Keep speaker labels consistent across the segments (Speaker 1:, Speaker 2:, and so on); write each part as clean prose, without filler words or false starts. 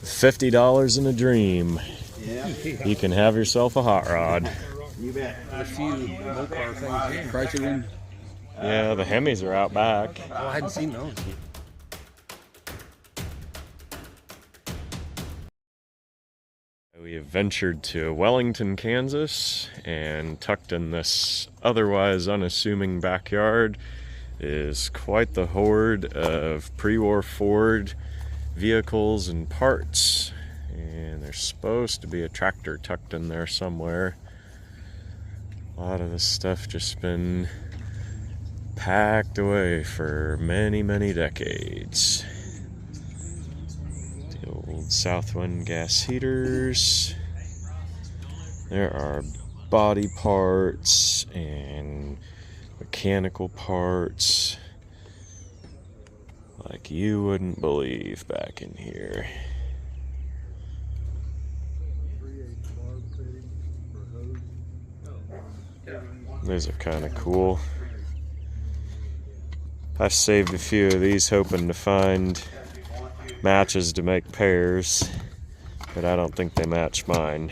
Speaker 1: $50 in a dream.
Speaker 2: Yeah.
Speaker 1: You can have yourself a hot rod.
Speaker 2: You bet.
Speaker 3: A few Mopar things, Chrysler one.
Speaker 1: Yeah, the Hemis are out back.
Speaker 3: Oh, I hadn't seen those.
Speaker 1: We have ventured to Wellington, Kansas, and tucked in this otherwise unassuming backyard is quite the hoard of pre-war Ford vehicles and parts. And there's supposed to be a tractor tucked in there somewhere. A lot of this stuff just been packed away for many, many decades. The old Southwind gas heaters. There are body parts and mechanical parts like you wouldn't believe back in here. These are kind of cool. I've saved a few of these hoping to find matches to make pairs, but I don't think they match mine.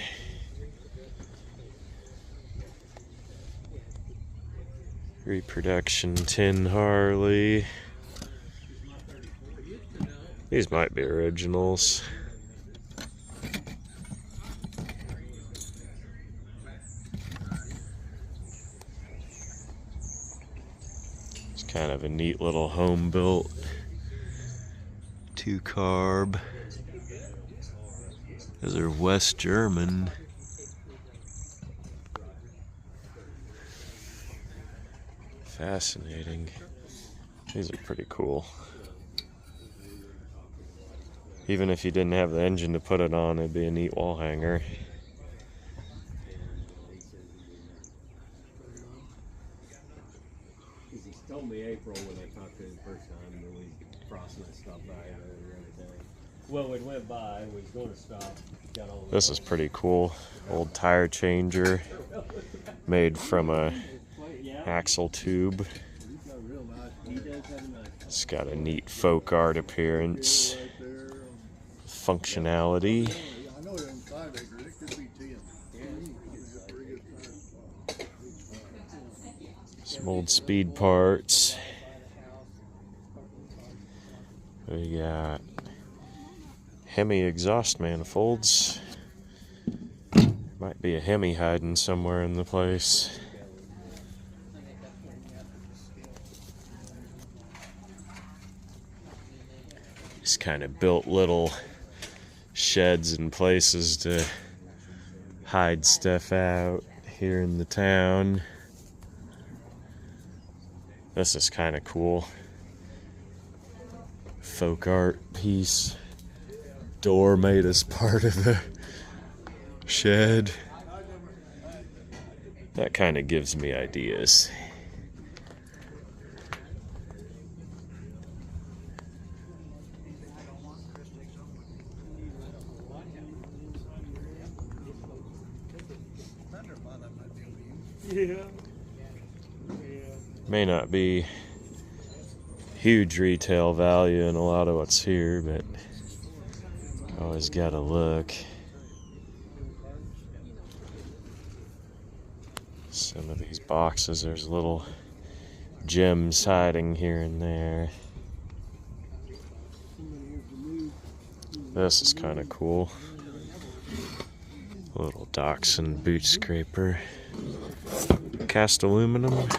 Speaker 1: Reproduction tin Harley. These might be originals. It's kind of a neat little home built 2-carb. Those are West German. Fascinating. These are pretty cool. Even if you didn't have the engine to put it on, it'd be a neat wall hanger.
Speaker 4: He told me April when I talked to him the first time, and we Frosting that stopped by the other day. Well, we went by, we was going to stop. Got all
Speaker 1: This is pretty cool. Old tire changer made from a axle tube. It's got a neat folk art appearance. Functionality. Some old speed parts. We got Hemi exhaust manifolds. Might be a Hemi hiding somewhere in the place. Just kind of built little sheds and places to hide stuff out here in the town. This is kind of cool. Folk art piece. Door made as part of the shed. That kind of gives me ideas. May not be huge retail value in a lot of what's here, but always gotta look. Some of these boxes, there's little gems hiding here and there. This is kind of cool. A little Dachshund boot scraper. Cast aluminum.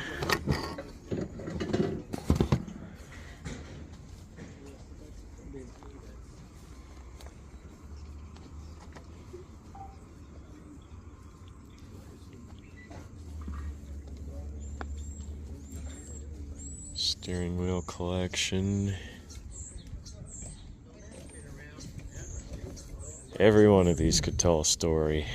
Speaker 1: Steering wheel collection. Every one of these could tell a story.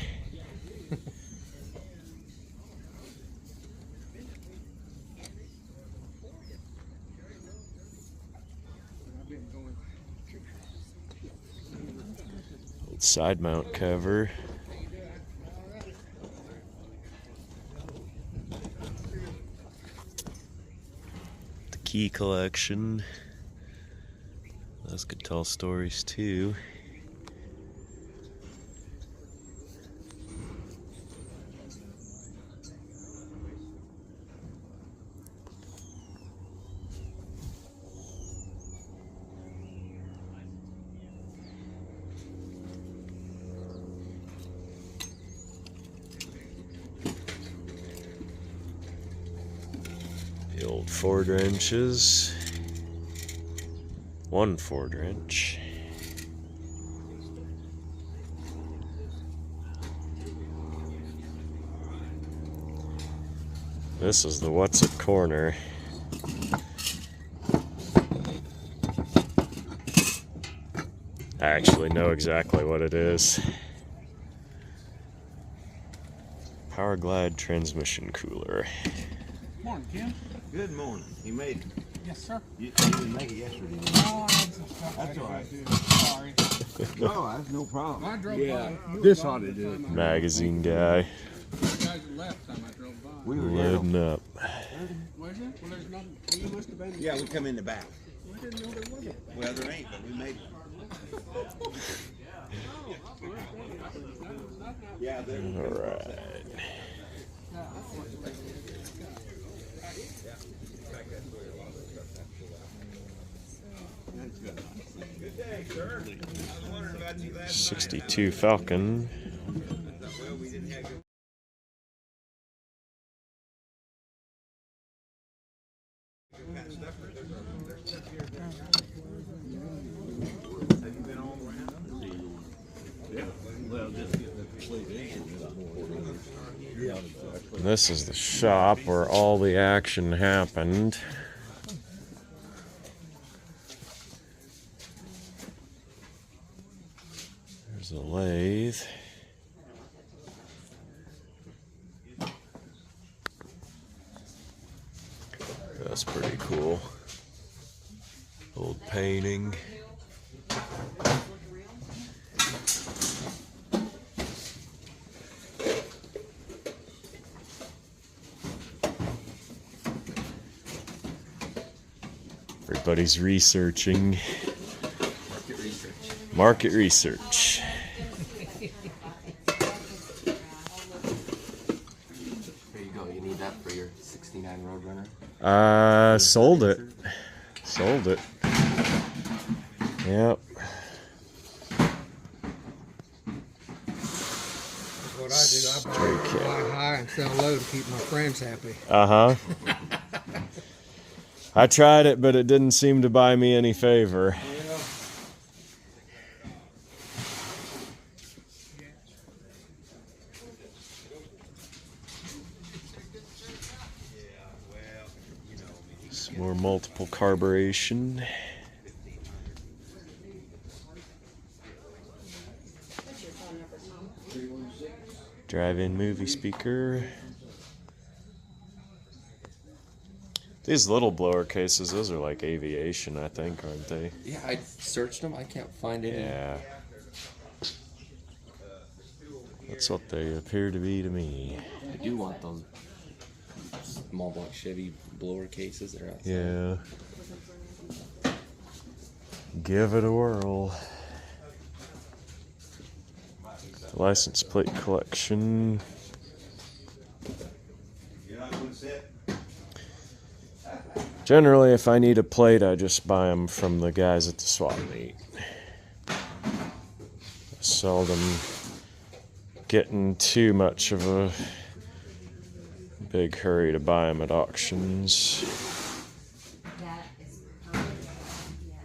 Speaker 1: Old side mount cover. Key collection. Those could tell stories too. 8 Ford wrenches, 1 Ford wrench. This is the What's It corner. I actually know exactly what it is. Power Glide transmission cooler.
Speaker 3: Morning, Kim.
Speaker 2: Good morning. You made it.
Speaker 3: Yes, sir.
Speaker 2: You didn't make it yesterday, did you?
Speaker 3: Oh, I had some stuff
Speaker 2: That's
Speaker 3: I
Speaker 2: all right.
Speaker 3: had to do. Sorry.
Speaker 2: No, that's no problem.
Speaker 3: I drove
Speaker 2: Yeah,
Speaker 3: by.
Speaker 2: this ought to do it.
Speaker 1: Magazine guy,
Speaker 3: You guys left time I drove by.
Speaker 2: We were there.
Speaker 1: loading up.
Speaker 3: Was you? Well, there's nothing. Well, you must have been.
Speaker 2: Yeah, we come in the back.
Speaker 3: I didn't know there wasn't.
Speaker 2: Well, there ain't, but we made it. Yeah, there was.
Speaker 1: All right.
Speaker 2: Good day, sir. I was wondering about you last
Speaker 1: 62 Falcon.
Speaker 2: night. Well, we didn't have good. Kind of stuff. Have you been all around?
Speaker 4: Yeah. Well, just get the complete engine.
Speaker 1: This is the shop where all the action happened. There's a lathe. That's pretty cool. Old painting. Everybody's researching. Market research.
Speaker 5: Here you go. You need that for your '69 Roadrunner.
Speaker 1: Sold it. Sold it. Yep.
Speaker 3: What I do, I buy high and sell low to keep my friends happy.
Speaker 1: Uh-huh. I tried it, but it didn't seem to buy me any favor. Some more multiple carburation. Drive-in movie speaker. These little blower cases, those are like aviation, I think, aren't they?
Speaker 5: Yeah, I searched them. I can't find any.
Speaker 1: Yeah. That's what they appear to be to me.
Speaker 5: I do want those small block Chevy blower cases that are outside.
Speaker 1: Yeah. Give it a whirl. License plate collection.
Speaker 2: You're not going to sit?
Speaker 1: Generally, if I need a plate, I just buy them from the guys at the swap meet. Seldom getting too much of a big hurry to buy them at auctions.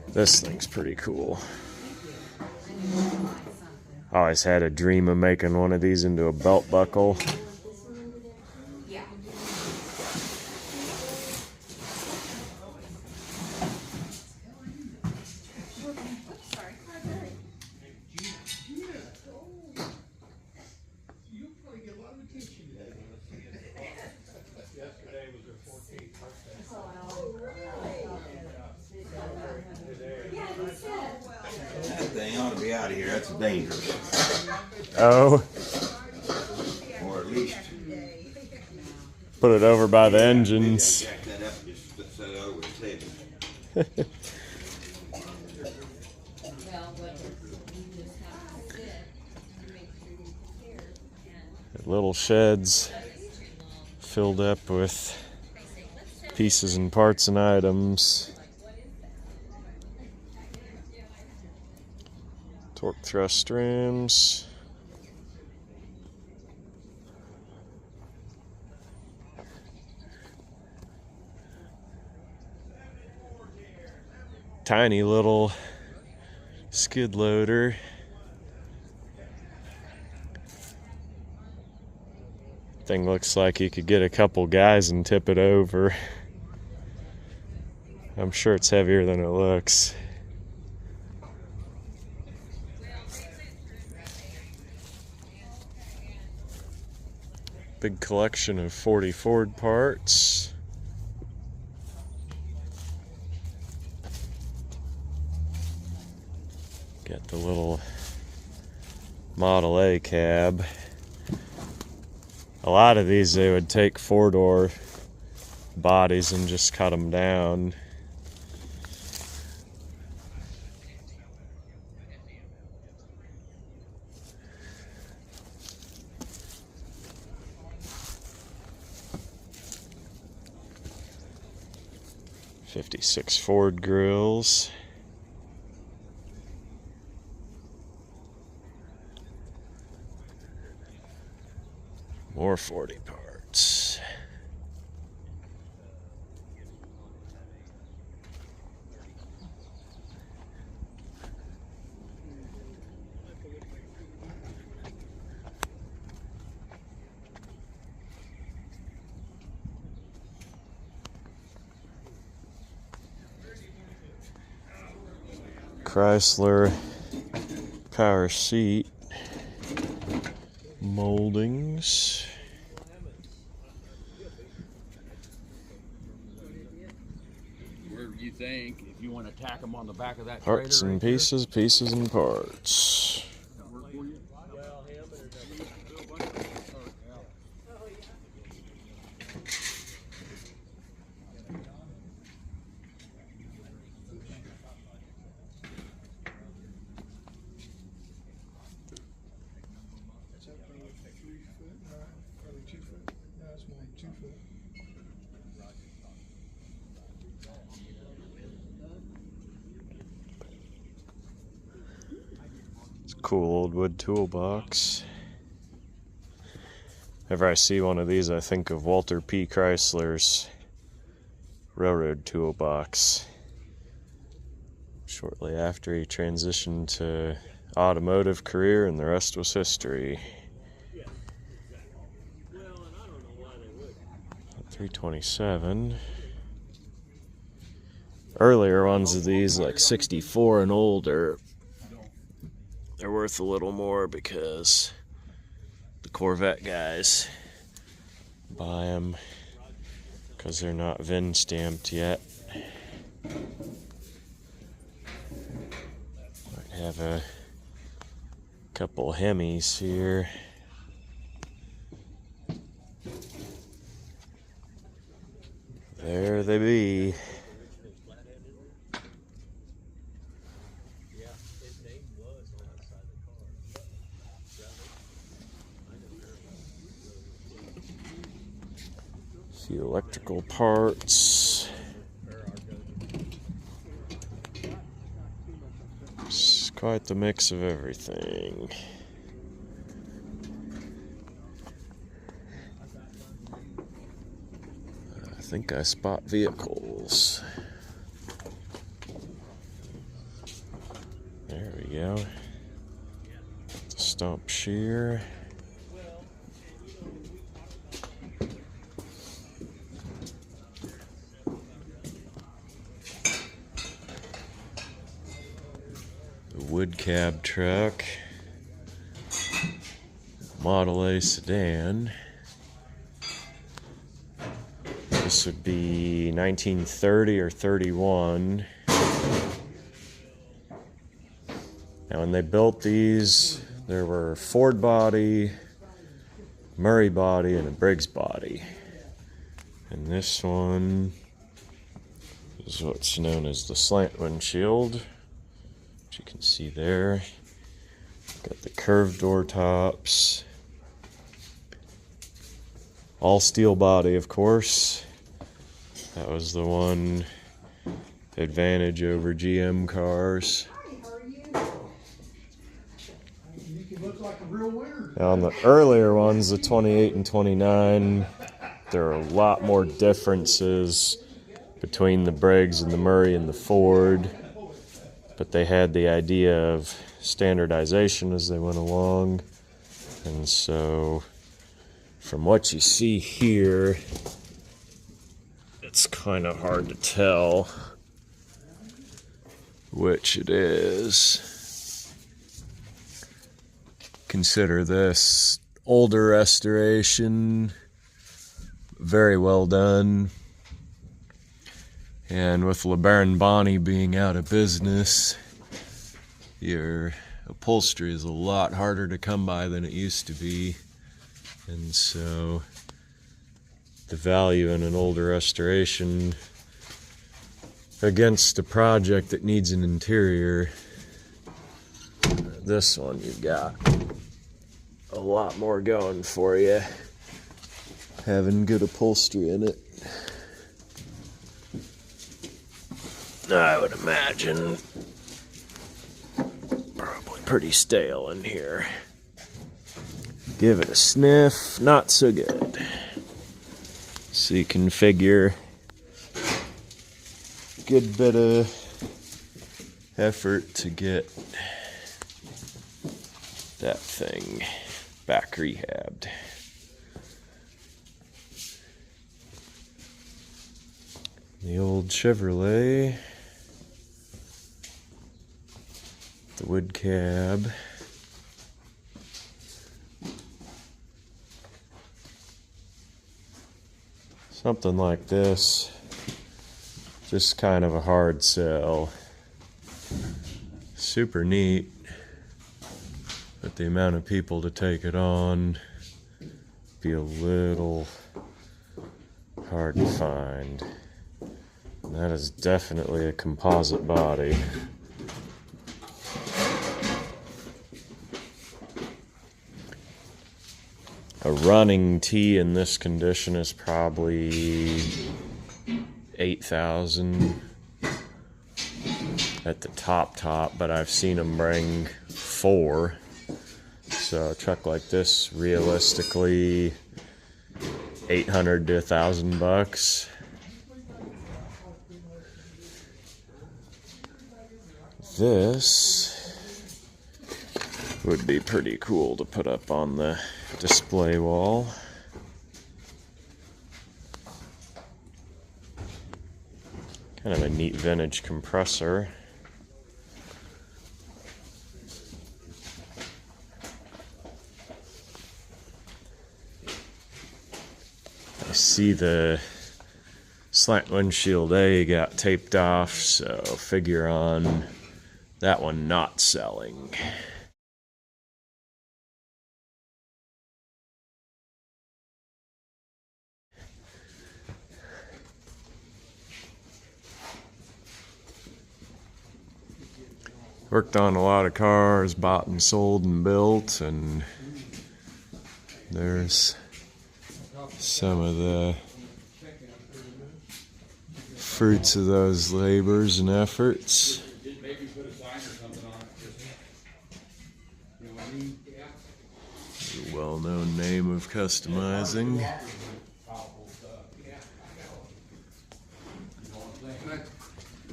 Speaker 1: This thing's pretty cool. I always had a dream of making one of these into a belt buckle.
Speaker 2: That thing ought to be out of here. That's dangerous.
Speaker 1: Oh,
Speaker 2: Or at least.
Speaker 1: put it over by the engines.
Speaker 2: Jack that up and just set it over the table.
Speaker 1: Little sheds filled up with pieces and parts and items. Torque thrust rims. tiny little skid loader. Thing looks like you could get a couple guys and tip it over. I'm sure it's heavier than it looks. Big collection of 40 Ford parts. Got the little Model A cab. A lot of these they would take four-door bodies and just cut them down. '56 Ford grills. More 40 parts. Chrysler power seat moldings.
Speaker 2: Where do you think, if you want to tack them on the back of that
Speaker 1: Parts
Speaker 2: trailer
Speaker 1: and
Speaker 2: right
Speaker 1: pieces, pieces and parts.
Speaker 2: there? Work for you?
Speaker 1: It's a cool old wood toolbox. Whenever I see one of these, I think of Walter P. Chrysler's railroad toolbox. Shortly after he transitioned to automotive career, and the rest was history. 327. Earlier ones of these, like 64 and older, they're worth a little more because the Corvette guys buy them because they're not VIN stamped yet. Might have a couple Hemis here. There they be. Few electrical parts. It's quite the mix of everything. I think I spot vehicles. There we go. The stump shear. The wood cab truck. Model A sedan. This would be 1930 or 31. Now, when they built these, there were Ford body, Murray body, and a Briggs body. And this one is what's known as the slant windshield, which you can see there. Got the curved door tops. All steel body, of course. That was the one advantage over GM cars. Now on the earlier ones, the 28 and 29, there are a lot more differences between the Briggs and the Murray and the Ford. but they had the idea of standardization as they went along. And so from what you see here, it's kind of hard to tell which it is. Consider this older restoration, very well done. And with LeBaron Bonney being out of business, your upholstery is a lot harder to come by than it used to be. And so the value in an older restoration against a project that needs an interior, this one you've got a lot more going for you, having good upholstery in it. I would imagine probably pretty stale in here. Give it a sniff, not so good. So you can figure a good bit of effort to get that thing back rehabbed. The old Chevrolet, the wood cab. Something like this, just kind of a hard sell. Super neat, but the amount of people to take it on be a little hard to find. And that is definitely a composite body. A running tee in this condition is probably $8,000 at the top, but I've seen them bring $4,000. So a truck like this, realistically, $800 to $1,000. This would be pretty cool to put up on the display wall. Kind of a neat vintage compressor. I see the slant windshield A got taped off, so figure on that one not selling. Worked on a lot of cars, bought and sold and built, and there's some of the fruits of those labors and efforts. A well-known name of customizing.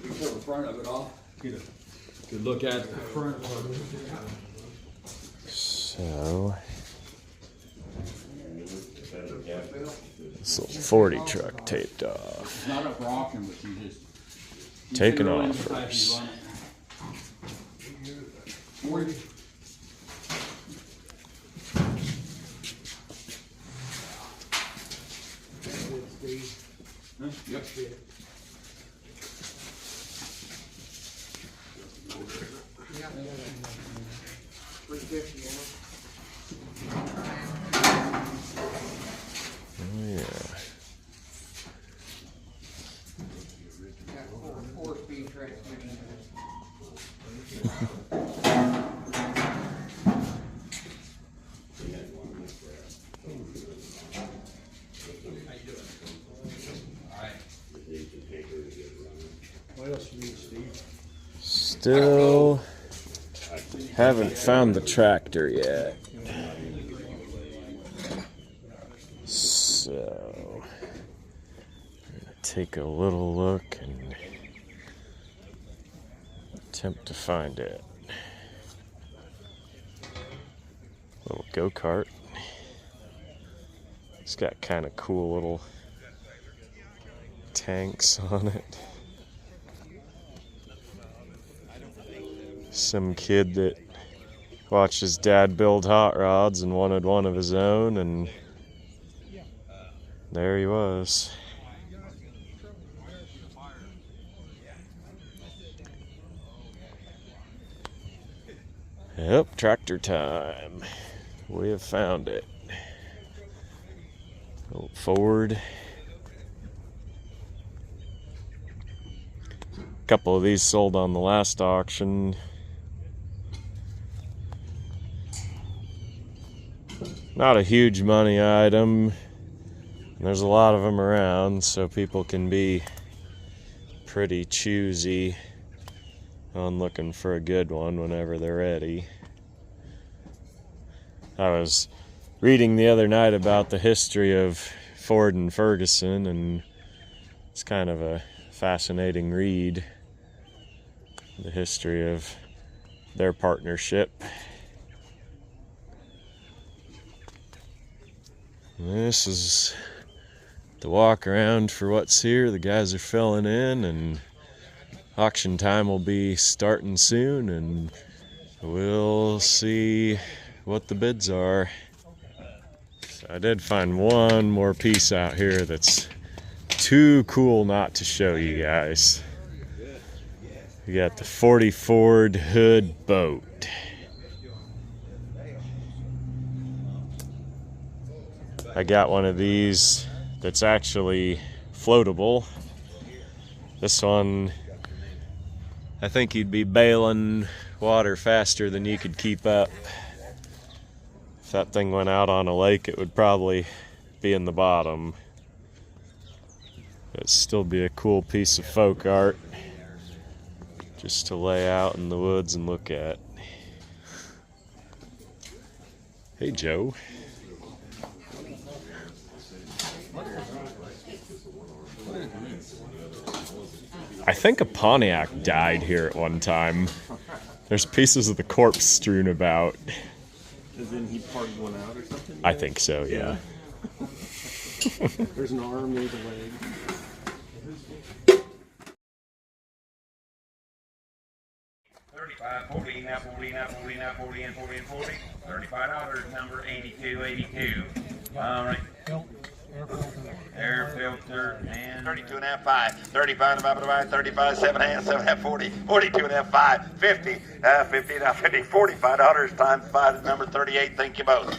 Speaker 2: You pull the front of it off. Get a good look at the front of it.
Speaker 1: So this little 40 truck taped off.
Speaker 2: It's not up for auction, but you just
Speaker 1: Taking
Speaker 2: you
Speaker 1: offers.
Speaker 2: run it. Yep.
Speaker 1: Oh yeah.
Speaker 3: Four-speed transmission.
Speaker 4: What else you need, Steve?
Speaker 1: Still haven't found the tractor yet. So take a little look and attempt to find it. Little go-kart. It's got kind of cool little tanks on it. Some kid that watched his dad build hot rods and wanted one of his own, and there he was. Yep, tractor time. We have found it. Old Ford. A couple of these sold on the last auction. Not a huge money item. There's a lot of them around, so people can be pretty choosy on looking for a good one whenever they're ready. I was reading the other night about the history of Ford and Ferguson, and it's kind of a fascinating read. The history of their partnership. This is the walk around for what's here. The guys are filling in, and auction time will be starting soon, and we'll see what the bids are. So I did find one more piece out here that's too cool not to show you guys. We got the 40 Ford hood boat. I got one of these that's actually floatable. This one, I think you'd be bailing water faster than you could keep up. If that thing went out on a lake, it would probably be in the bottom. It'd still be a cool piece of folk art just to lay out in the woods and look at. Hey, Joe. I think a Pontiac died here at one time. There's pieces of the corpse strewn about.
Speaker 4: As in he parted one out or something?
Speaker 1: I think so, yeah.
Speaker 4: There's an arm, there's a leg.
Speaker 6: $35, number 8282. All right. Air filter and 32 and a half, 5, 35 and about 35, 7 and a half, 40, 42 and a half, 5, 50, 50, now 50, $45 times 5 is number 38. Thank you both.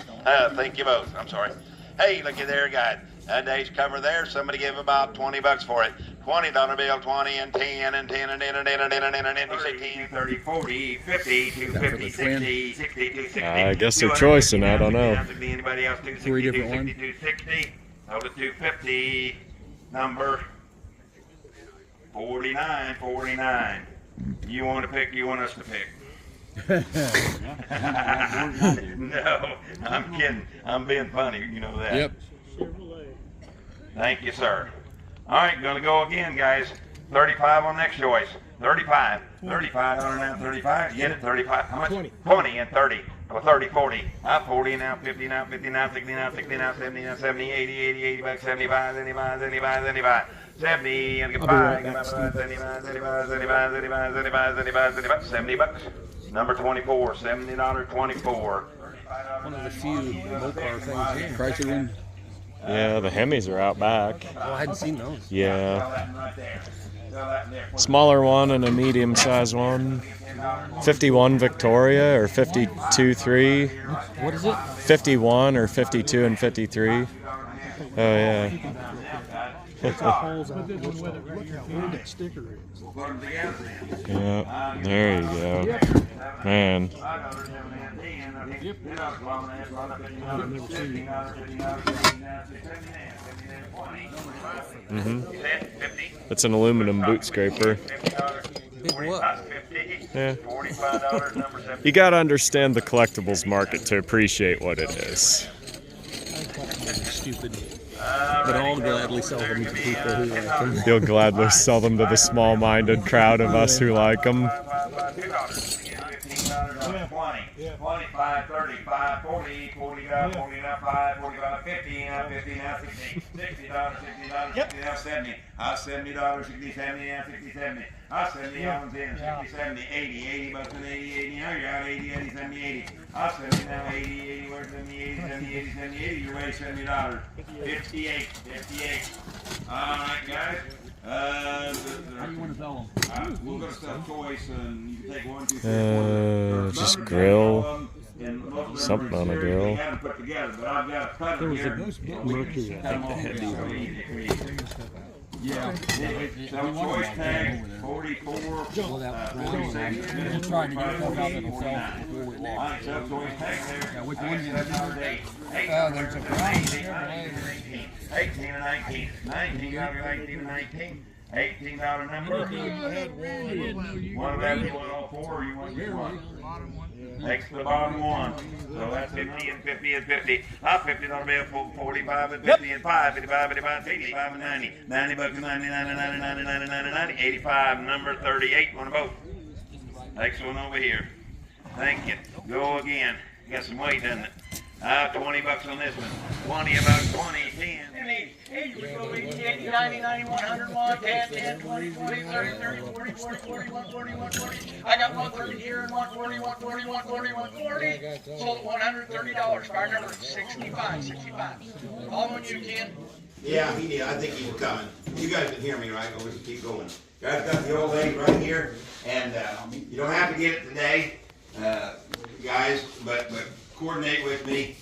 Speaker 6: Thank you both. I'm sorry. Hey, looky there, guys. That day's cover there. Somebody give about $20 for it. $20 bill, 20 and 10 and 10 and 10 and 10 and 10 and 10 and 10 and 10, 30, 40, 50, 250, 60, 60, 260.
Speaker 1: I guess they're choicing, I don't know.
Speaker 6: Anybody else? 260, 260, 260. Hold it 250. Number 49, 49. You want to pick? You want us to pick? No, I'm kidding. I'm being funny. You know that.
Speaker 2: Yep.
Speaker 6: Thank you, sir. All right, gonna go again, guys. 35 on next choice. 35. 35 on now. 35. Get it? 35. How much? 20 and 30. 30, 40. 40 now, 50 now, 50 now, 60 now, 60 now, 70 now, 70, 80, 80, 85, 75, 75, 75, 75, 70, and get 5, 75, 75, 75, 75, 75, 75, 75, $70. Number 24, $70, 24.
Speaker 2: One of the few Mopar things here. Chrysler one.
Speaker 1: Yeah, the Hemis are out back.
Speaker 2: Oh, I hadn't seen those.
Speaker 1: Yeah. Smaller one and a medium-sized one. 51 Victoria or 52.3.
Speaker 2: What is it?
Speaker 1: 51 or 52 and 53. Oh, yeah. Yeah, there you go. Man. It's an aluminum boot scraper.
Speaker 2: Big what?
Speaker 1: Yeah. You gotta understand the collectibles market to appreciate what it is.
Speaker 2: Stupid. But I'll gladly sell them to people who like them.
Speaker 1: You'll gladly sell them to the small-minded crowd of us who like them.
Speaker 6: $2. Again, $15, 20, 25, 35, 40, 40 now, 40 now, 5, 45, 50 now, 50 now, 60, $60, $60 now, 70. $70, 60, 70 now, 60, 70. 70 on 10, 60, 70, 80, 80 bucks and 80, 80. Now you're out 80, 80, 70, 80. 70 now, 80, 80, where's 70, 80, 70, 80, 70, 80. You're way $70. 58, 58. All right, guys.
Speaker 2: How do you want to sell them?
Speaker 6: We're going to sell choice, and you can take 1, 2, 3, 4.
Speaker 1: Just grill.
Speaker 6: And
Speaker 1: Something on a grill.
Speaker 6: We haven't put together, but I've got a cutter here.
Speaker 2: Mercury, I think the heavy. Yeah.
Speaker 6: So choice tag 44, 46,
Speaker 2: We're trying to get stuff out of themselves before we walk.
Speaker 6: I sell choice tag there.
Speaker 2: Yeah, which one do you want?
Speaker 3: There's a price.
Speaker 6: 18 and 19. $19, 18 and 19. $18 number. One of every one, all four, or you want to one? Next to the bottom one. So that's 50 and 50 and 50. Not 50 on the bill, 45 and 50 and 5, 55, 55, 85 and 90. 90 bucks and 90, 90, 90, 90, 90, 90, 90, 85, number 38, one of both. Next one over here. Thank you. Go again. Got some weight, doesn't it? 20 bucks on this one. 20 about 20, 10. 80, 90, 91, 101, 10, 10, 20, 20, 30, 30, 40, 40, 40, 140, 140. I got 130 here and 140, 140, 140, 140. Sold at $130. Fire number 65, 65. All on you, Ken.
Speaker 7: Yeah, he did. I think he was coming. You guys can hear me, right? I'll just keep going. Guys got the old lady right here, and you don't have to get it today, guys, but coordinate with me.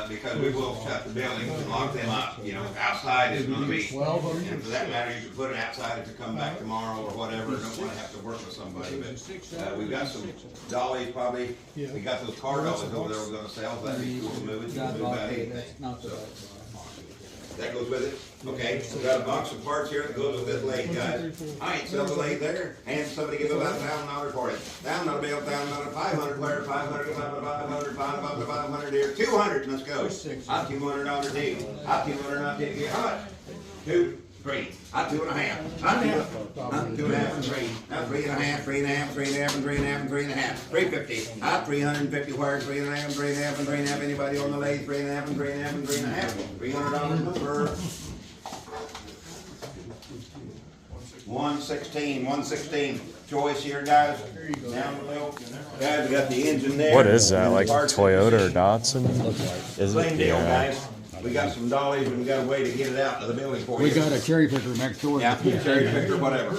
Speaker 7: Because we will shut the buildings and lock them up, you know, outside is gonna be, and for that matter, you can put it outside if you come back tomorrow or whatever, don't wanna have to work with somebody, but, we've got some dollies probably, we got those car dollies over there we're gonna sell, so that'd be cool to move it, you can move about anything, so. That goes with it? Okay, we got a box of parts here that goes with this lathe, guys. I ain't sell the lathe there, and somebody give about $1,000 for it. $1,000 bill, $1,000, 500, where, 500, 500, 500 here, 200, let's go. I'm $200 deal. I'm $200 deal. How much? 2, 3. I'm 2.5. I'm 2.5 and 3. I'm 3.5, 3.5, 3.5, and 3.5, and 3.5. 350. I'm 350 where, 3.5, 3.5, and 3.5. Anybody on the lathe? 3.5, and 3.5, and 3.5. $300 number. 116. Choice here, guys. Down below. Guys, we got the engine there.
Speaker 1: What is that? Like Toyota or Datsun? Is it?
Speaker 7: Same deal, guys. We got some dollies and we got a way to get it out to the building for you.
Speaker 2: We got a cherry picker next door.
Speaker 7: Yeah, cherry picker, whatever.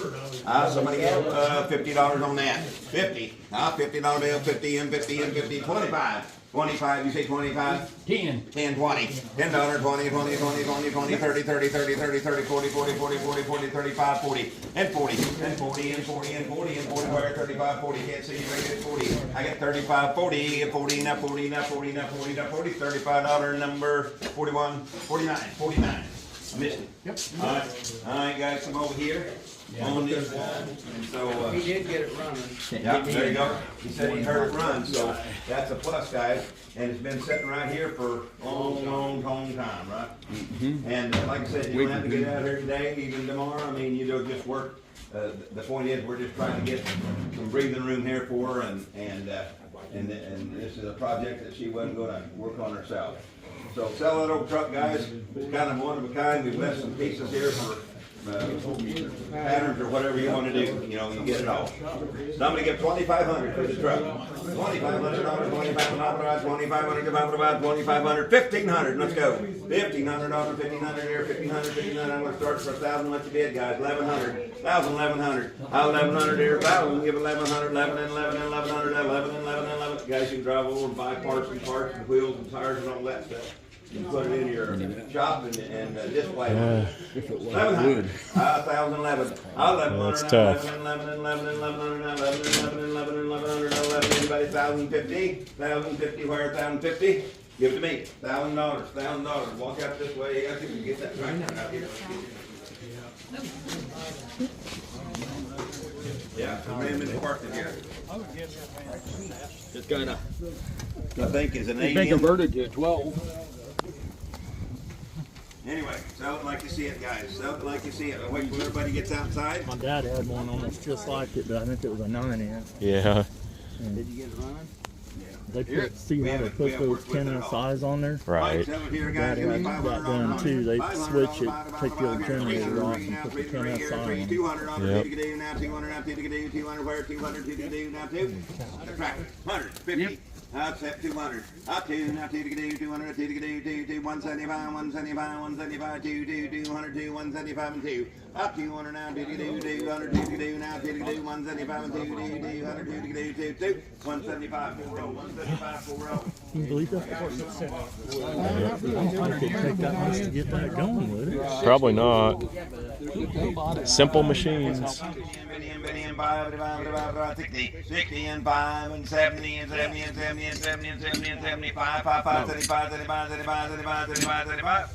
Speaker 7: Somebody get $50 on that. 50. $50 bill, 50 and 50 and 50. 25. 25, you say 25?
Speaker 2: 10.
Speaker 7: 10, 20. $10, 20, 20, 20, 20, 20, 30, 30, 30, 30, 30, 40, 40, 40, 40, 40, 35, 40, and 40, and 40, and 40, and 40, and 40, where 35, 40, can't see you, make it 40. I got 35, 40, and 40, now 40, now 40, now 40, now 40, $35 number 41, 49, 49. I missed it.
Speaker 2: Yep.
Speaker 7: All right, guys, come over here. On this wall, and so
Speaker 3: He did get it running.
Speaker 7: yeah, there you go. He said he heard it run, so that's a plus, guys. And it's been sitting right here for a long time, right? And like I said, you don't have to get out here today, even tomorrow. I mean, you don't just work. The point is, we're just trying to get some breathing room here for her, and this is a project that she wasn't going to work on herself. So sell that old truck, guys. It's kind of one of a kind. We've left some pieces here for patterns or whatever you want to do, you know, you get it all. Somebody give $2,500 for the truck. $2,500, $2,500, $2,500, $1,500, let's go. $1,500, $1,500 here, $1,500. I'm gonna start for $1,000. Let you bid, guys. $1,100, $1,100. $1,100 here, $1,000. Give $1,100, $11 and $11 and $1,100, $11 and $11 and $11. Guys, you can drive over and buy parts and wheels and tires and all that stuff. You can put it in your shop and display.
Speaker 1: Yeah.
Speaker 7: 1,100. 1,011.
Speaker 1: That's tough.
Speaker 7: 11. Anybody 1,050? 1,050 where? 1,050? Give it to me. $1,000. $1,000. Walk out this way. I think we can get that right out here. Yeah, the man been parked in here.
Speaker 2: It's kind of
Speaker 7: I think is an 8.
Speaker 2: been converted to a 12.
Speaker 7: Anyway, sell it like you see it, guys. Sell it like you see it. I'll wait till everybody gets outside.
Speaker 8: My dad had one almost just like it, but I think it was a 9-inch.
Speaker 1: Yeah.
Speaker 7: Did you get it running?
Speaker 8: They put, see how they put those 10-inch size on there?
Speaker 1: Right.
Speaker 7: Sell it here,
Speaker 8: Dad
Speaker 7: guys. Give me
Speaker 8: had that
Speaker 7: $500
Speaker 8: done too. They
Speaker 7: $500
Speaker 8: switch it, take the old generator off and put the 10-inch
Speaker 7: right here.
Speaker 8: size on it.
Speaker 7: 200 on
Speaker 1: Yep.
Speaker 7: the now 200 now 200 where 200 now 2. Tractor 150. Up set 200. Up to now 200 2 175 175 175 200 175 and 2. Up 200 now 200 now 175 and 200 2 175 4 175 4.
Speaker 8: Can you believe that? I think it'd take that much to get that going, would it?
Speaker 1: Probably not. Simple machines.
Speaker 7: 60 and 5 and 70 and 70 and 70 and 70 and 70 and 75 75 75 75 75 75 75 75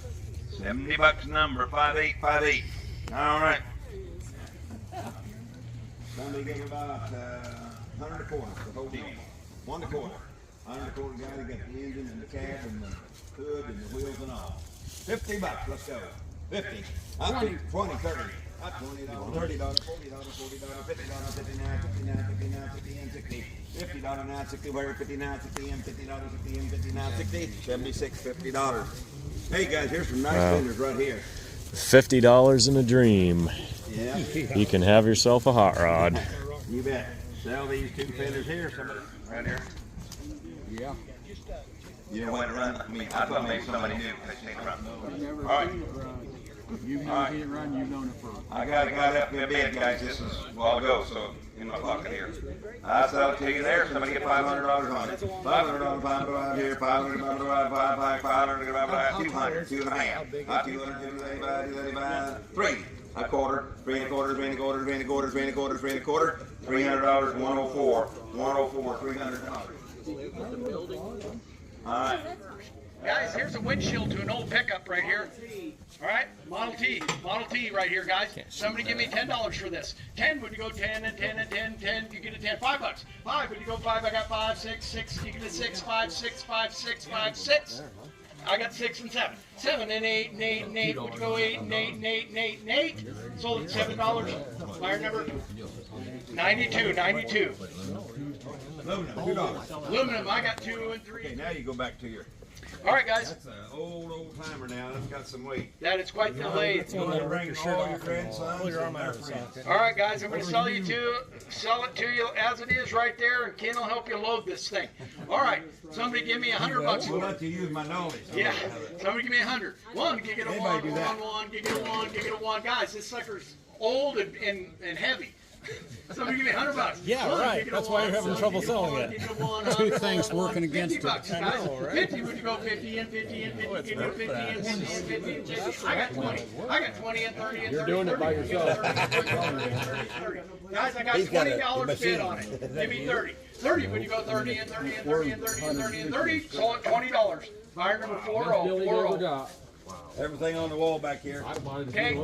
Speaker 7: $70 number 5858. All right. Somebody gave about 100 a quarter for the whole deal. 1 a quarter. 100 a quarter guy. They got the engine and the cab and the hood and the wheels and all. $50. Let's go. 50. Up to 20, 30. Up $20, $30, $40, $40, $50, $59, 59, 59, 50 and 60. $50 now, 60 where 59, 60 and $50, 60 and 59, 60, 76, $50. Hey guys, here's some nice fenders right here.
Speaker 1: $50 in a dream.
Speaker 7: Yeah.
Speaker 1: You can have yourself a hot rod.
Speaker 7: You bet. Sell these 2 fenders here, somebody right here.
Speaker 2: Yeah.
Speaker 7: You know when to run? I mean, I thought maybe somebody knew because they can't run. All right.
Speaker 2: You've known it run, you've known it for.
Speaker 7: I got up in bed, guys. This is a while ago, so in my pocket here. I sell it to you there. Somebody get $500 on it. $500, $500 here. $500, $500, 200, 2 and a half. 200, 3. A quarter, 3 and a quarter, 3 and a quarter, 3 and a quarter, 3 and a quarter, 3 and a quarter. $300, 104, 104, $300. All right.
Speaker 9: Guys, here's a windshield to an old pickup right here. All right, Model T right here, guys. Somebody give me $10 for this. 10, would you go 10 and 10 and 10, 10, you get a 10. $5. 5, would you go 5, I got 5, 6, 6, you get a 6, 5, 6, 5, 6, 5, 6. I got 6 and 7. 7 and 8 and 8 and 8, would you go 8 and 8 and 8 and 8 and 8? Sold at $7. Buyer number 92, 92.
Speaker 7: Aluminum, $2.
Speaker 9: Aluminum, I got 2 and 3.
Speaker 7: Okay, now you go back to your.
Speaker 9: All right, guys.
Speaker 7: That's an old timer now. That's got some weight.
Speaker 9: That is quite the lathe.
Speaker 7: You want to bring all your grandsons and their friends.
Speaker 9: All right, guys, I'm going to sell it to you as it is right there, and Ken will help you load this thing. All right, somebody give me $100
Speaker 7: We'll
Speaker 9: for it.
Speaker 7: let you use my knowledge.
Speaker 9: Yeah, somebody give me 100. One, you get a
Speaker 7: Anybody do that?
Speaker 9: one, you get a one, you get a one. Guys, this sucker's old and heavy. Somebody give me $100.
Speaker 2: Yeah,
Speaker 9: One,
Speaker 2: right.
Speaker 9: you get a
Speaker 2: That's why you're
Speaker 9: one,
Speaker 2: having
Speaker 9: so
Speaker 2: trouble
Speaker 9: you get a
Speaker 2: selling
Speaker 9: one,
Speaker 2: it.
Speaker 9: you get a one,
Speaker 2: Two
Speaker 9: 100,
Speaker 2: things
Speaker 9: 100,
Speaker 2: working against it.
Speaker 9: $50, guys.
Speaker 2: I know, right?
Speaker 9: 50, would you go 50 and 50 and 50 and 50 and 50 and 50 and 50 and 50? I got 20. I got 20 and 30 and 30.
Speaker 2: You're doing it by yourself.
Speaker 9: Guys, I got $20 bid on it. Give me 30. 30, would you go 30 and 30 and 30 and 30 and 30 and 30? Sold at $20. Buyer number 40.
Speaker 7: Everything on the wall back here.
Speaker 9: Okay,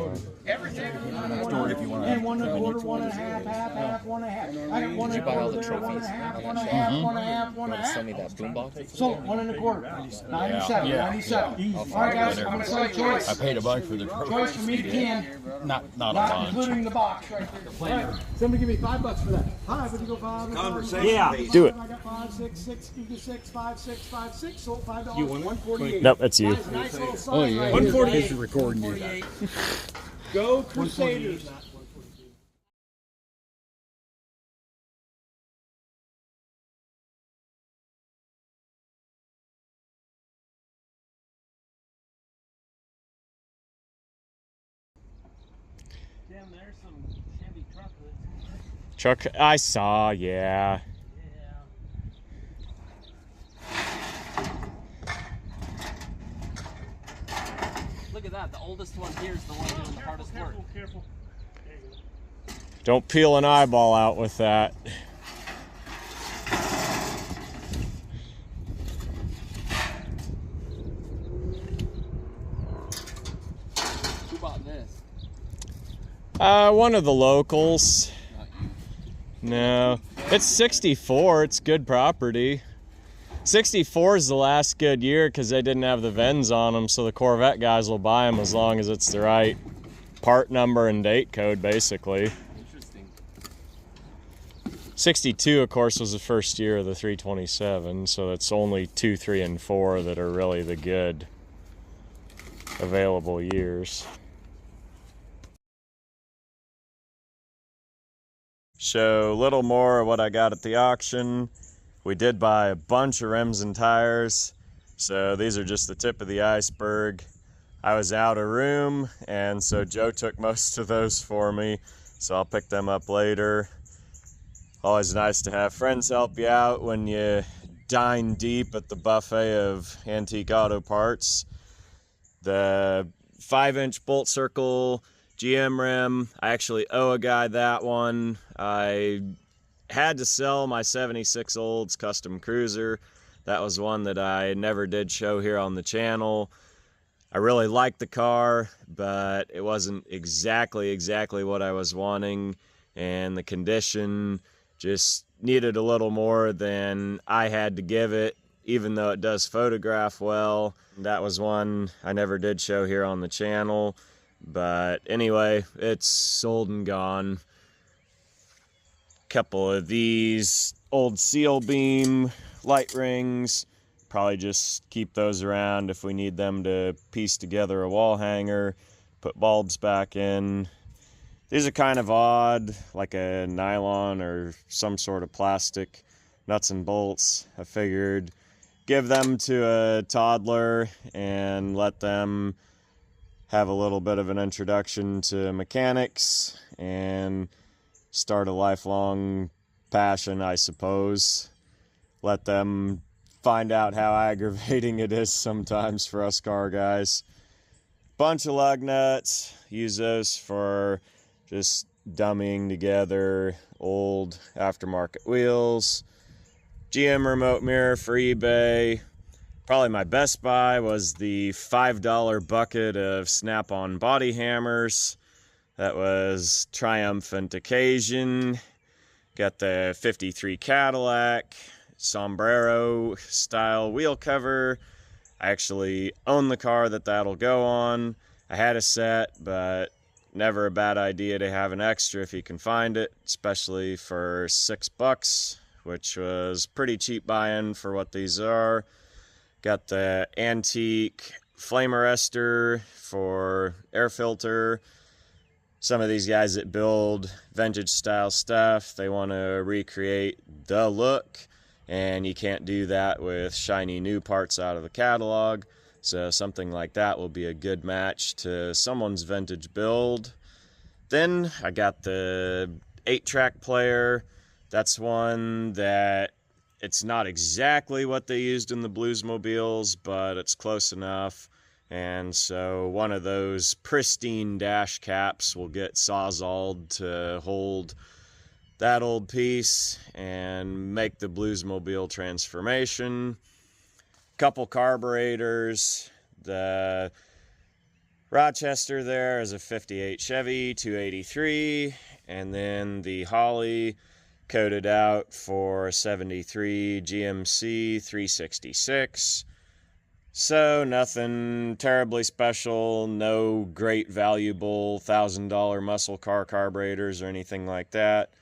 Speaker 9: everything.
Speaker 10: And 1 and a quarter, 1 and a half, half, 1 and a half. I got 1 and a quarter there, 1 and a half, 1 and a half, 1 and a half, 1 and a half.
Speaker 5: Sell me that boombox.
Speaker 10: Sold 1 and a quarter. 97, 97. All right, guys, I'm gonna sell choice.
Speaker 2: I paid a bunch for the
Speaker 10: Choice for me to 10,
Speaker 2: not a
Speaker 10: not
Speaker 2: bunch.
Speaker 10: including the box right there. All right, somebody give me $5 for that. 5, would you go 5?
Speaker 7: Conversation
Speaker 10: Yeah,
Speaker 7: piece.
Speaker 1: Do it.
Speaker 10: I got 5, 6, 6, you get 6, 5, 6, 5, 6. Sold $5.
Speaker 2: You want it?
Speaker 10: 148.
Speaker 1: Nope, that's you.
Speaker 10: Guys, nice little sign
Speaker 2: Oh yeah,
Speaker 10: right
Speaker 2: he's
Speaker 10: here.
Speaker 2: recording you.
Speaker 10: 148. Go Crusaders.
Speaker 4: Tim, there's some Chevy truck hoods.
Speaker 1: Truck, I saw, yeah.
Speaker 5: Look at that. The oldest one here is the one doing the hardest work.
Speaker 4: Careful.
Speaker 1: Don't peel an eyeball out with that.
Speaker 5: Who bought this?
Speaker 1: One of the locals.
Speaker 5: Not you.
Speaker 1: No, it's 64. It's good property. 64 is the last good year because they didn't have the VINs on them, so the Corvette guys will buy them as long as it's the right part number and date code, basically.
Speaker 5: Interesting.
Speaker 1: 62, of course, was the first year of the 327, so it's only 2, 3, and 4 that are really the good available years. So a little more of what I got at the auction. We did buy a bunch of rims and tires, so these are just the tip of the iceberg. I was out of room, and so Joe took most of those for me, so I'll pick them up later. Always nice to have friends help you out when you dine deep at the buffet of antique auto parts. The 5-inch bolt circle GM rim, I actually owe a guy that one. I had to sell my 76 Olds custom cruiser. That was one that I never did show here on the channel. I really liked the car, but it wasn't exactly what I was wanting, and the condition just needed a little more than I had to give it, even though it does photograph well. That was one I never did show here on the channel, but anyway, it's sold and gone. Couple of these old seal beam light rings, probably just keep those around if we need them to piece together a wall hanger, put bulbs back in. These are kind of odd, like a nylon or some sort of plastic nuts and bolts. I figured give them to a toddler and let them have a little bit of an introduction to mechanics and start a lifelong passion, I suppose. Let them find out how aggravating it is sometimes for us car guys. Bunch of lug nuts, use those for just dummying together old aftermarket wheels. GM remote mirror for eBay. Probably my best buy was the $5 bucket of snap-on body hammers. That was triumphant occasion. Got the 53 Cadillac, sombrero style wheel cover. I actually own the car that'll go on. I had a set, but never a bad idea to have an extra if you can find it, especially for $6, which was pretty cheap buy-in for what these are. Got the antique flame arrestor for air filter. Some of these guys that build vintage style stuff, they want to recreate the look, and you can't do that with shiny new parts out of the catalog. So something like that will be a good match to someone's vintage build. Then I got the 8-track player. That's one that it's not exactly what they used in the Bluesmobiles, but it's close enough. And so one of those pristine dash caps will get sawzalled to hold that old piece and make the Bluesmobile transformation. Couple carburetors. The Rochester there is a 58 Chevy 283, and then the Holly coated out for 73 GMC 366. So nothing terribly special, no great valuable $1,000 muscle car carburetors or anything like that.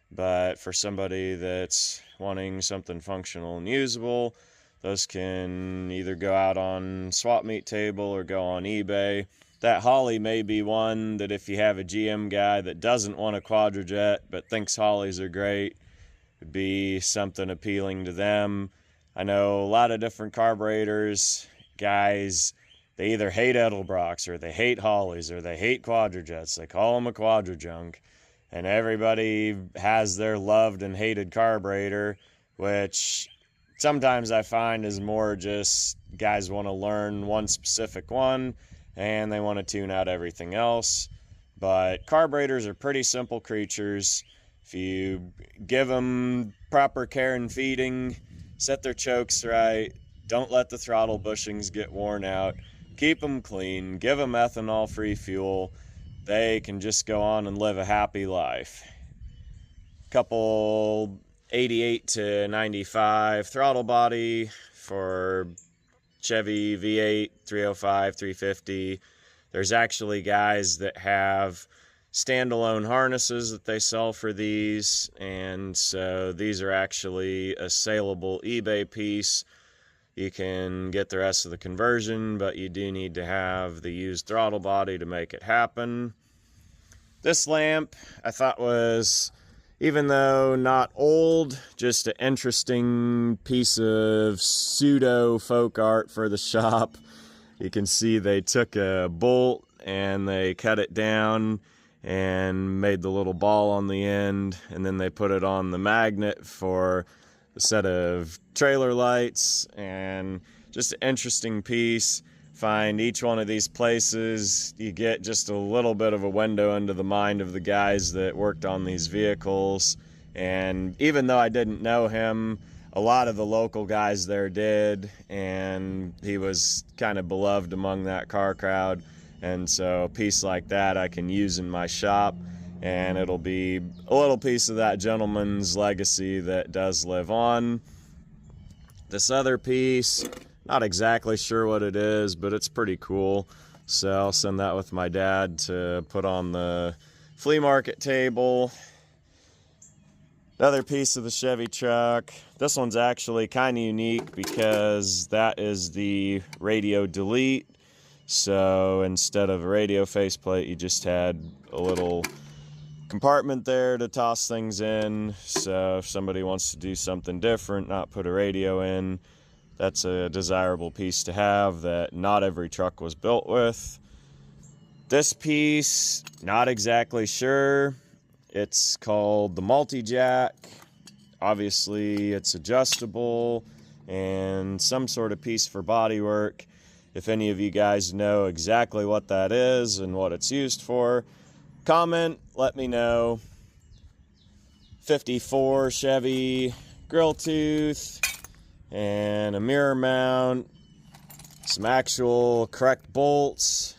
Speaker 1: But for somebody that's wanting something functional and usable, those can either go out on swap meet table or go on eBay. That Holly may be one that if you have a GM guy that doesn't want a quadrajet but thinks Hollies are great, would be something appealing to them. I know a lot of different carburetors, guys, they either hate Edelbrocks or they hate Hollies or they hate quadrajets. They call them a quadrajunk. And everybody has their loved and hated carburetor, which sometimes I find is more just guys want to learn one specific one and they want to tune out everything else. But carburetors are pretty simple creatures. If you give them proper care and feeding, set their chokes right, don't let the throttle bushings get worn out, keep them clean, give them ethanol-free fuel, they can just go on and live a happy life. Couple 88 to 95 throttle body for Chevy V8, 305, 350. There's actually guys that have standalone harnesses that they sell for these, and so these are actually a saleable eBay piece. You can get the rest of the conversion, but you do need to have the used throttle body to make it happen. This lamp I thought was, even though not old, just an interesting piece of pseudo folk art for the shop. You can see they took a bolt and they cut it down and made the little ball on the end, and then they put it on the magnet for a set of trailer lights, and just an interesting piece. Find each one of these places, you get just a little bit of a window into the mind of the guys that worked on these vehicles. And even though I didn't know him, a lot of the local guys there did, and he was kind of beloved among that car crowd. And so a piece like that I can use in my shop, and it'll be a little piece of that gentleman's legacy that does live on. This other piece, not exactly sure what it is, but it's pretty cool. So I'll send that with my dad to put on the flea market table. Another piece of the Chevy truck. This one's actually kind of unique because that is the radio delete. So instead of a radio faceplate, you just had a little compartment there to toss things in. So if somebody wants to do something different, not put a radio in, that's a desirable piece to have that not every truck was built with. This piece, not exactly sure. It's called the multi-jack. Obviously it's adjustable and some sort of piece for body work. If any of you guys know exactly what that is and what it's used for, comment, let me know. 54 Chevy grill tooth and a mirror mount, some actual correct bolts.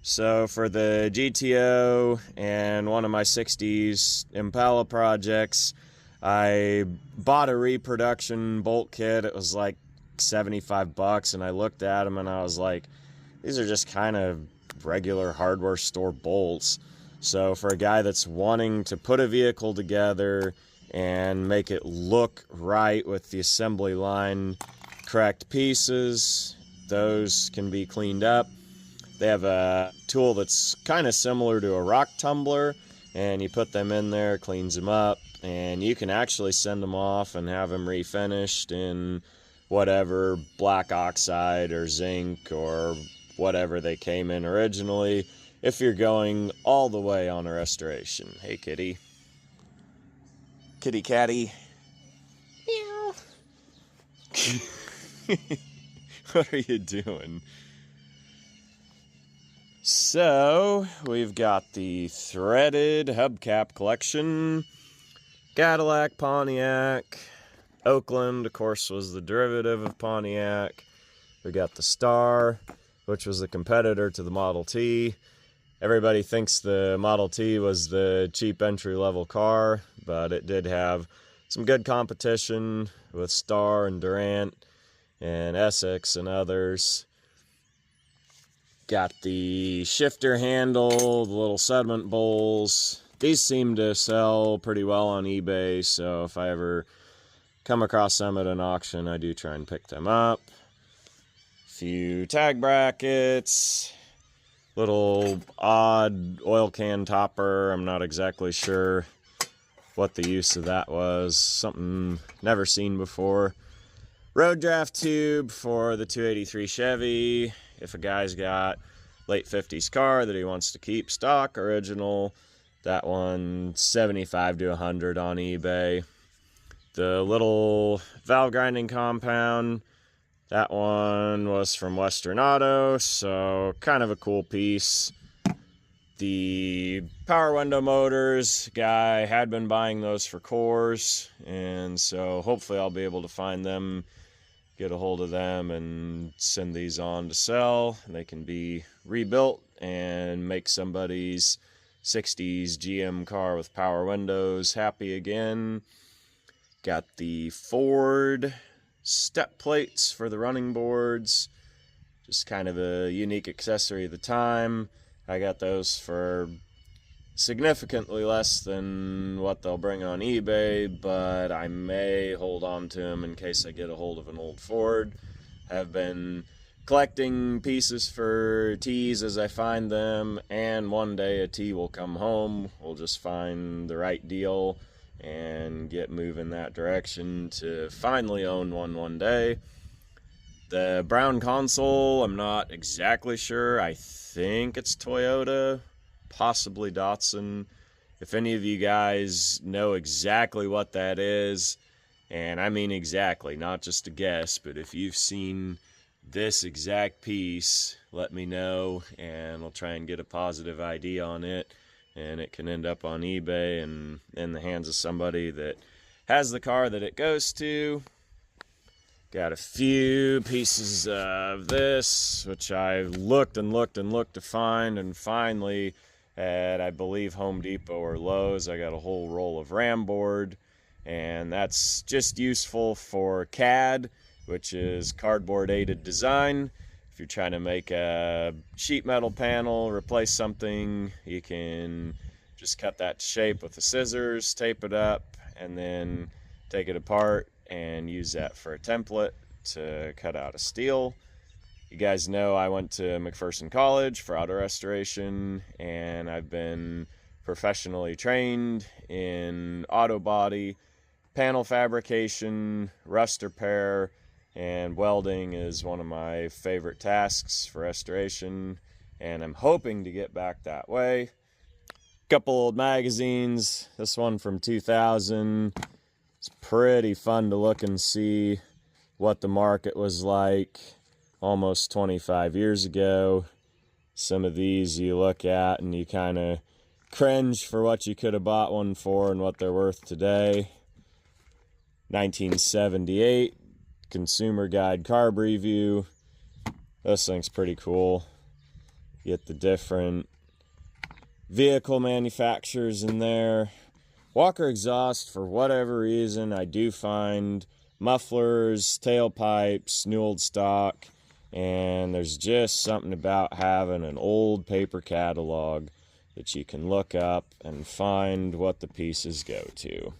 Speaker 1: So for the GTO and one of my 60s Impala projects, I bought a reproduction bolt kit. It was like $75, and I looked at them and I was like, these are just kind of regular hardware store bolts. So for a guy that's wanting to put a vehicle together and make it look right with the assembly line correct pieces, those can be cleaned up. They have a tool that's kind of similar to a rock tumbler, and you put them in there, cleans them up, and you can actually send them off and have them refinished in whatever black oxide or zinc or whatever they came in originally, if you're going all the way on a restoration. Hey kitty. Kitty catty. Meow. What are you doing? So, we've got the threaded hubcap collection. Cadillac, Pontiac, Oakland, of course, was the derivative of Pontiac. We got the Star, which was the competitor to the Model T. Everybody thinks the Model T was the cheap entry-level car, but it did have some good competition with Star and Durant and Essex and others. Got the shifter handle, the little sediment bowls. These seem to sell pretty well on eBay, so if I ever come across some at an auction, I do try and pick them up. Few tag brackets, little odd oil can topper. I'm not exactly sure what the use of that was. Something never seen before. Road draft tube for the 283 Chevy. If a guy's got late 50s car that he wants to keep stock original, that one $75 to $100 on eBay. The little valve grinding compound, that one was from Western Auto, so kind of a cool piece. The power window motors, guy had been buying those for cores, and so hopefully I'll be able to find them, get a hold of them, and send these on to sell. They can be rebuilt and make somebody's 60s GM car with power windows happy again. Got the Ford step plates for the running boards. Just kind of a unique accessory at the time. I got those for significantly less than what they'll bring on eBay, but I may hold on to them in case I get a hold of an old Ford. I've been collecting pieces for T's as I find them, and one day a T will come home. We'll just find the right deal and get moving that direction to finally own one day. The brown console, I'm not exactly sure. I think it's Toyota, possibly Datsun. If any of you guys know exactly what that is, and I mean exactly, not just a guess, but if you've seen this exact piece, let me know, and we'll try and get a positive ID on it, and it can end up on eBay and in the hands of somebody that has the car that it goes to. Got a few pieces of this, which I looked and looked and looked to find, and finally at, I believe, Home Depot or Lowe's, I got a whole roll of RAM board, and that's just useful for CAD, which is cardboard aided design. If you're trying to make a sheet metal panel, replace something, you can just cut that to shape with the scissors, tape it up, and then take it apart and use that for a template to cut out a steel. You guys know I went to McPherson College for auto restoration, and I've been professionally trained in auto body, panel fabrication, rust repair, and welding is one of my favorite tasks for restoration, and I'm hoping to get back that way. Couple old magazines, this one from 2000. It's pretty fun to look and see what the market was like almost 25 years ago. Some of these you look at and you kind of cringe for what you could have bought one for and what they're worth today. 1978 Consumer Guide Carb Review. This thing's pretty cool. You get the different vehicle manufacturers in there. Walker exhaust, for whatever reason, I do find mufflers, tailpipes, new old stock, and there's just something about having an old paper catalog that you can look up and find what the pieces go to.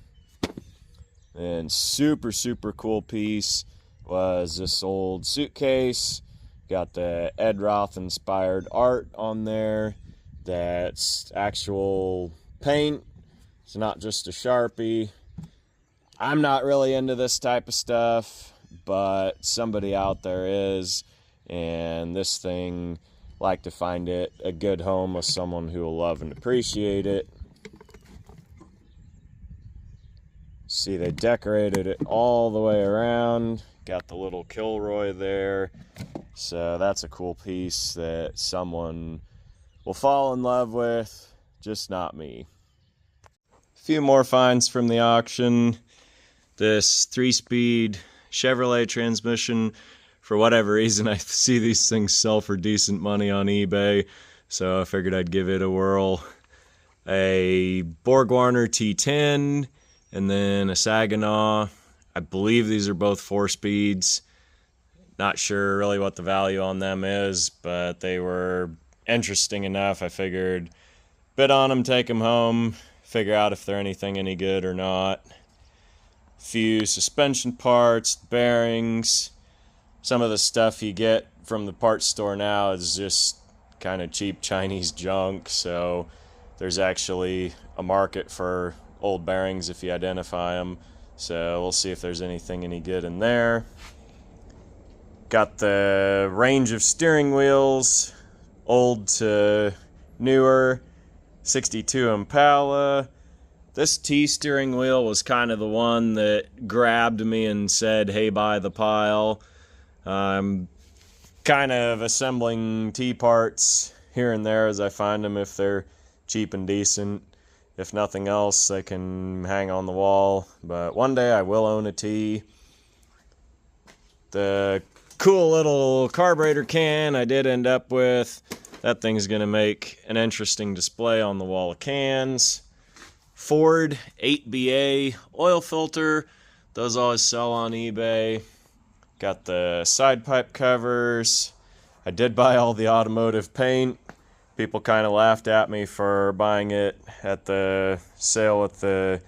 Speaker 1: And super cool piece was this old suitcase. Got the Ed Roth inspired art on there. That's actual paint. It's not just a Sharpie. I'm not really into this type of stuff, but somebody out there is, and this thing, like to find it a good home with someone who will love and appreciate it. See, they decorated it all the way around. Got the little Kilroy there. So that's a cool piece that someone will fall in love with, just not me. A few more finds from the auction. This 3-speed Chevrolet transmission. For whatever reason, I see these things sell for decent money on eBay, so I figured I'd give it a whirl. A Borg-Warner T10, and then a Saginaw. I believe these are both 4-speeds. Not sure really what the value on them is, but they were interesting enough. I figured bid on them, take them home, figure out if they're anything any good or not. Few suspension parts, bearings. Some of the stuff you get from the parts store now is just kind of cheap Chinese junk, so there's actually a market for old bearings if you identify them. So we'll see if there's anything any good in there. Got the range of steering wheels, old to newer, 62 Impala. This T steering wheel was kind of the one that grabbed me and said, hey, buy the pile. I'm kind of assembling T parts here and there as I find them if they're cheap and decent. If nothing else, they can hang on the wall. But one day I will own a T. The cool little carburetor can I did end up with. That thing's going to make an interesting display on the wall of cans. Ford 8BA oil filter. Those always sell on eBay. Got the side pipe covers. I did buy all the automotive paint. People kind of laughed at me for buying it at the sale with the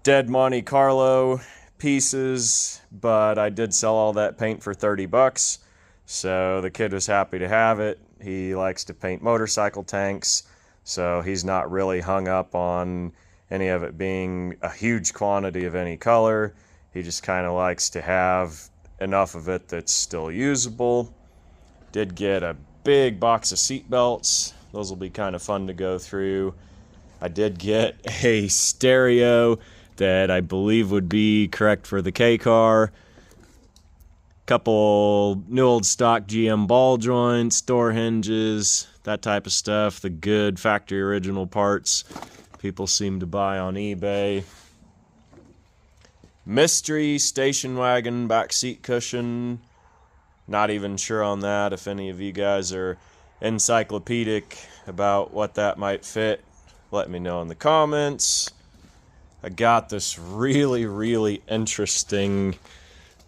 Speaker 1: dead Monte Carlo pieces, but I did sell all that paint for 30 bucks. So the kid was happy to have it. He likes to paint motorcycle tanks, so he's not really hung up on any of it being a huge quantity of any color. He just kind of likes to have enough of it that's still usable. Did get a big box of seat belts. Those will be kind of fun to go through. I did get a stereo that I believe would be correct for the K car. Couple new old stock GM ball joints, door hinges, that type of stuff. The good factory original parts people seem to buy on eBay. Mystery station wagon back seat cushion. Not even sure on that. If any of you guys are encyclopedic about what that might fit, let me know in the comments. I got this really interesting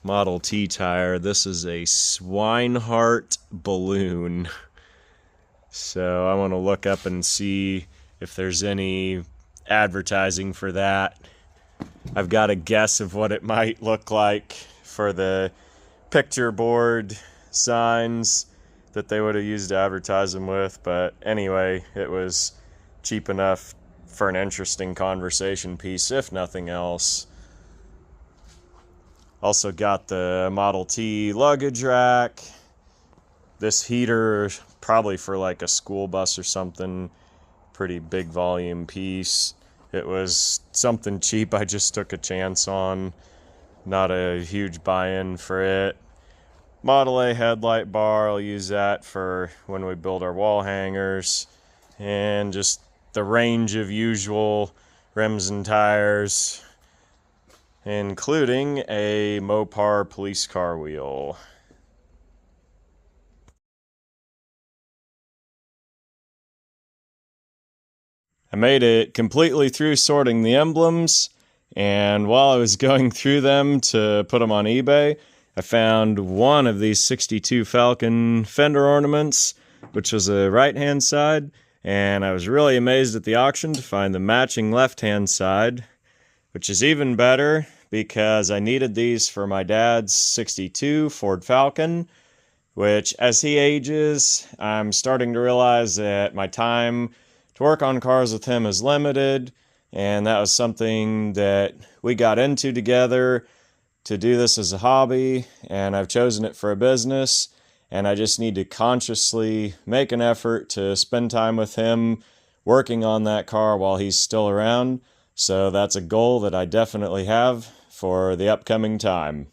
Speaker 1: Model T tire. This is a Swinehart balloon. So I want to look up and see if there's any advertising for that. I've got a guess of what it might look like for the picture board signs that they would have used to advertise them with, but anyway, it was cheap enough for an interesting conversation piece, if nothing else. Also got the Model T luggage rack. This heater, probably for like a school bus or something, pretty big volume piece. It was something cheap I just took a chance on. Not a huge buy-in for it. Model A headlight bar, I'll use that for when we build our wall hangers. And just the range of usual rims and tires, including a Mopar police car wheel. I made it completely through sorting the emblems, and while I was going through them to put them on eBay, I found one of these 62 Falcon fender ornaments, which was a right-hand side, and I was really amazed at the auction to find the matching left-hand side, which is even better because I needed these for my dad's 62 Ford Falcon, which as he ages, I'm starting to realize that my time to work on cars with him is limited, and that was something that we got into together to do this as a hobby, and I've chosen it for a business, and I just need to consciously make an effort to spend time with him working on that car while he's still around. So that's a goal that I definitely have for the upcoming time.